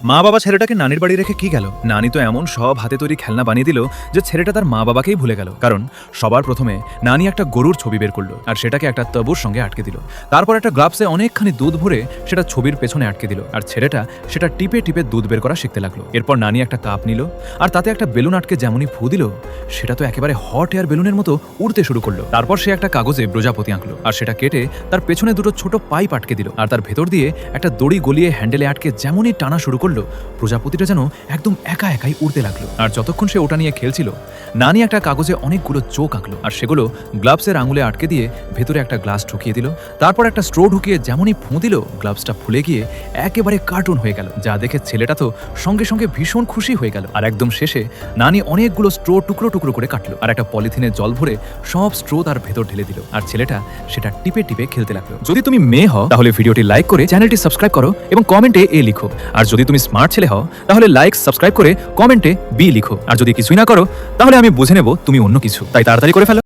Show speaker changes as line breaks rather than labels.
মা বাবা ছেলেটাকে নানির বাড়ি রেখে কি গেল? নানি তো এমন সব হাতে তৈরি খেলনা বানিয়ে দিল যে ছেলেটা তার মা বাবাকেই ভুলে গেল। কারণ সবার প্রথমে নানি একটা গরুর ছবি বের করলো আর সেটাকে একটা তাঁবুর সঙ্গে আটকে দিল। তারপর একটা গ্লাভসে অনেকখানি দুধ ভরে সেটা ছবির পেছনে আটকে দিল আর ছেলেটা সেটা টিপে টিপে দুধ বের করা শিখতে লাগলো। এরপর নানি একটা কাপ নিল আর তাতে একটা বেলুন আটকে যেমনই ফু দিল সেটা তো একেবারে হট এয়ার বেলুনের মতো উড়তে শুরু করলো। তারপর সে একটা কাগজে প্রজাপতি আঁকলো আর সেটা কেটে তার পেছনে দুটো ছোট পাইপ আটকে দিল আর তার ভেতর দিয়ে একটা দড়ি গলিয়ে হ্যান্ডেলে আটকে যেমনই টানা শুরু করলো প্রজাপতিটা যেন একদম একা একাই উড়তে লাগলো। আর যতক্ষণ সে ওটা নিয়ে খেলছিল নানি একটা কাগজে অনেকগুলো চোখ আঁকলো আর সেগুলো গ্লাভসের আঙুলে আটকে দিয়ে ভেতরে একটা গ্লাস ঢুকিয়ে দিল। তারপর একটা স্ট্রো ঢুকিয়ে যেমনই ফু দিল গ্লাভসটা ফুলে গিয়ে একেবারে কার্টুন হয়ে গেল, যা দেখে ছেলেটা তো সঙ্গে সঙ্গে ভীষণ খুশি হয়ে গেল। আর একদম শেষে নানি অনেকগুলো স্ট্রো টুকরো টুকরো করে কাটলো আর একটা পলিথিনে জল ভরে সব স্ট্রো তার ভেতর ঢেলে দিল আর ছেলেটা সেটা টিপে টিপে খেলতে লাগলো। যদি তুমি মেয়ে হও তাহলে ভিডিওটি লাইক করে চ্যানেলটি সাবস্ক্রাইব করো এবং কমেন্টে এ লিখো। আর যদি তুমি স্মার্ট ছেলে হও তাহলে লাইক সাবস্ক্রাইব করে কমেন্টে বি লিখো। আর যদি কিছুই না করো তাহলে আমি বুঝে নেব তুমি অন্য কিছু, তাই তাড়াতাড়ি করে ফেলো।